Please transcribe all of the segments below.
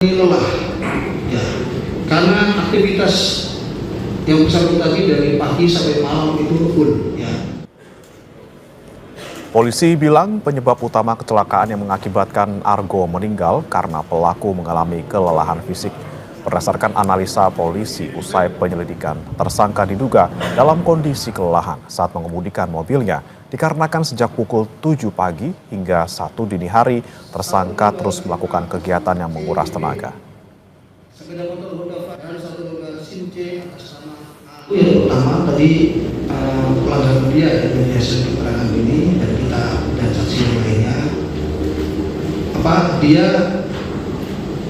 Lelah ya, karena aktivitas yang bersangkutan tadi dari pagi sampai malam itu full ya. Polisi bilang penyebab utama kecelakaan yang mengakibatkan Argo meninggal karena pelaku mengalami kelelahan fisik. Berdasarkan analisa polisi usai penyelidikan, tersangka diduga dalam kondisi kelelahan saat mengemudikan mobilnya. Dikarenakan sejak pukul 7 pagi hingga 1 dini hari, tersangka terus melakukan kegiatan yang menguras tenaga. Yang pertama tadi pelanggaran dia dari hasil keterangan ini dan kita dan saksi yang lainnya, dia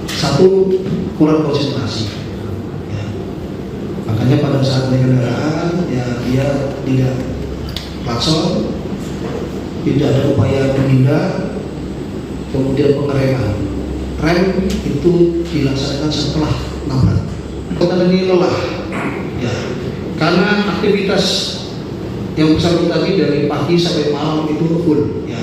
satu kurang konsentrasi, ya. Makanya pada saat naik kendaraan ya dia tidak klakson, tidak ada upaya menghindar, kemudian pengereman. Rem itu dilaksanakan setelah nabrak. Kota ini lelah, ya, karena aktivitas yang bersangkutan tadi dari pagi sampai malam itu full, ya.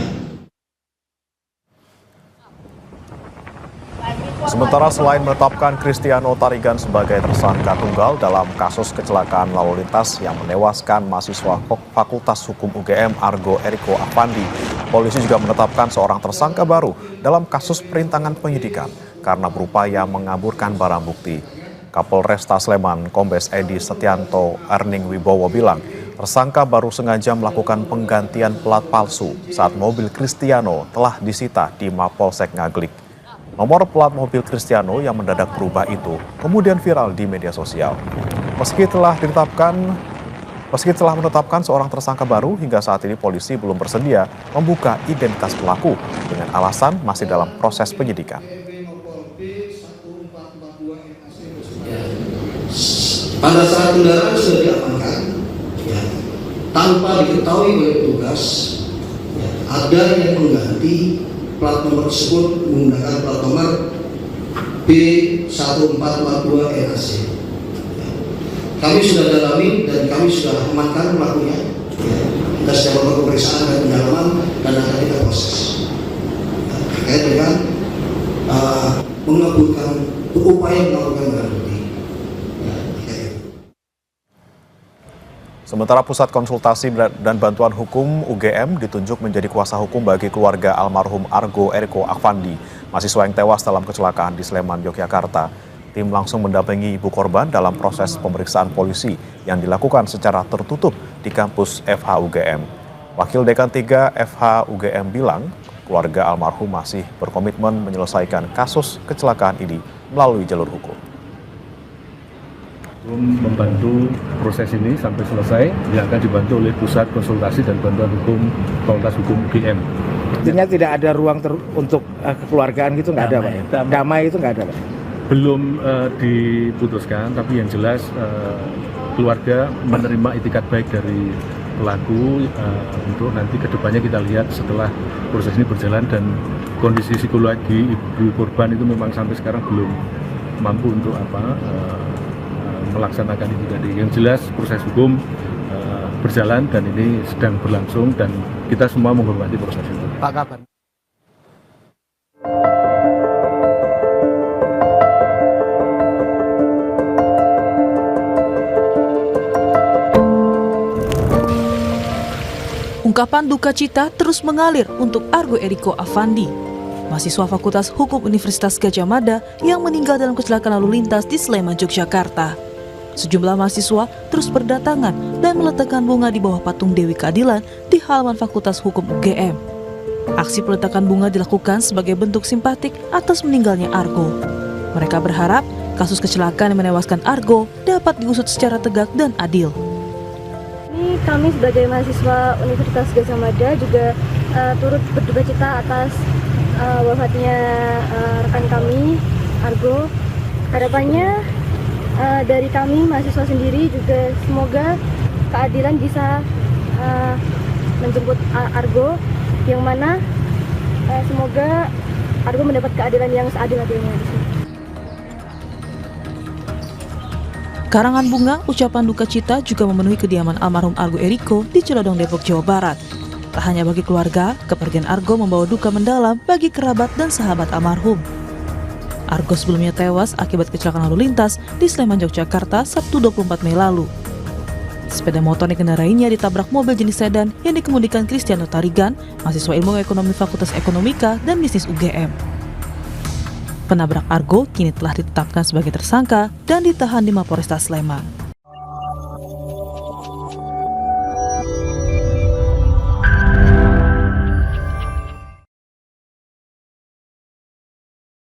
Sementara selain menetapkan Cristiano Tarigan sebagai tersangka tunggal dalam kasus kecelakaan lalu lintas yang menewaskan mahasiswa Fakultas Hukum UGM Argo Eriko Afandi, polisi juga menetapkan seorang tersangka baru dalam kasus perintangan penyidikan karena berupaya mengaburkan barang bukti. Kapolresta Sleman, Kombes Edi Setianto Erning Wibowo bilang, tersangka baru sengaja melakukan penggantian plat palsu saat mobil Cristiano telah disita di Mapolsek Ngaglik. Nomor plat mobil Cristiano yang mendadak berubah itu kemudian viral di media sosial. Meski telah menetapkan seorang tersangka baru, hingga saat ini polisi belum bersedia membuka identitas pelaku dengan alasan masih dalam proses penyidikan. Pada saat kendaraan sudah diamankan, ya, tanpa diketahui oleh petugas, ya, ada yang mengganti plat nomor tersebut menggunakan plat nomor B1442 NAC. Ya. Kami sudah dalami dan kami sudah amankan pelakunya. Ya. Kita sedang melakukan pemeriksaan dan pendalaman dan akan kita proses. Ya, terkait dengan berupaya melakukan barang bukti. Sementara Pusat Konsultasi dan Bantuan Hukum UGM ditunjuk menjadi kuasa hukum bagi keluarga almarhum Argo Eriko Afandi, mahasiswa yang tewas dalam kecelakaan di Sleman, Yogyakarta. Tim langsung mendampingi ibu korban dalam proses pemeriksaan polisi yang dilakukan secara tertutup di kampus FH UGM. Wakil Dekan 3 FH UGM bilang, keluarga almarhum masih berkomitmen menyelesaikan kasus kecelakaan ini melalui jalur hukum. Membantu proses ini sampai selesai yang akan dibantu oleh Pusat Konsultasi dan Bantuan Hukum Fakultas Hukum UGM. Artinya tidak ada ruang untuk kekeluargaan gitu, nggak ada Pak? Damai itu nggak ada Pak? Belum diputuskan, tapi yang jelas keluarga menerima itikat baik dari pelaku untuk nanti kedepannya kita lihat setelah proses ini berjalan dan kondisi psikologi ibu korban itu memang sampai sekarang belum mampu untuk melaksanakan itu tadi. Yang jelas proses hukum berjalan dan ini sedang berlangsung dan kita semua menghormati proses itu. Pak kapan? Ungkapan duka cita terus mengalir untuk Argo Eriko Afandi, mahasiswa Fakultas Hukum Universitas Gadjah Mada yang meninggal dalam kecelakaan lalu lintas di Sleman, Yogyakarta. Sejumlah mahasiswa terus berdatangan dan meletakkan bunga di bawah patung Dewi Keadilan di halaman Fakultas Hukum UGM. Aksi peletakan bunga dilakukan sebagai bentuk simpatik atas meninggalnya Argo. Mereka berharap kasus kecelakaan yang menewaskan Argo dapat diusut secara tegak dan adil. Ini kami sebagai mahasiswa Universitas Gadjah Mada juga turut berduka cita atas wafatnya rekan kami, Argo. Harapannya dari kami mahasiswa sendiri juga semoga keadilan bisa menjemput Argo, yang mana semoga Argo mendapat keadilan yang seadil-adilnya. Karangan bunga ucapan duka cita juga memenuhi kediaman almarhum Argo Eriko di Celodong, Depok, Jawa Barat. Tak hanya bagi keluarga, kepergian Argo membawa duka mendalam bagi kerabat dan sahabat almarhum. Argo sebelumnya tewas akibat kecelakaan lalu lintas di Sleman, Yogyakarta, Sabtu 24 Mei lalu. Sepeda motor yang dikendarainya ditabrak mobil jenis sedan yang dikemudikan Cristiano Tarigan, mahasiswa Ilmu Ekonomi Fakultas Ekonomika dan Bisnis UGM. Penabrak Argo kini telah ditetapkan sebagai tersangka dan ditahan di Mapolresta Sleman.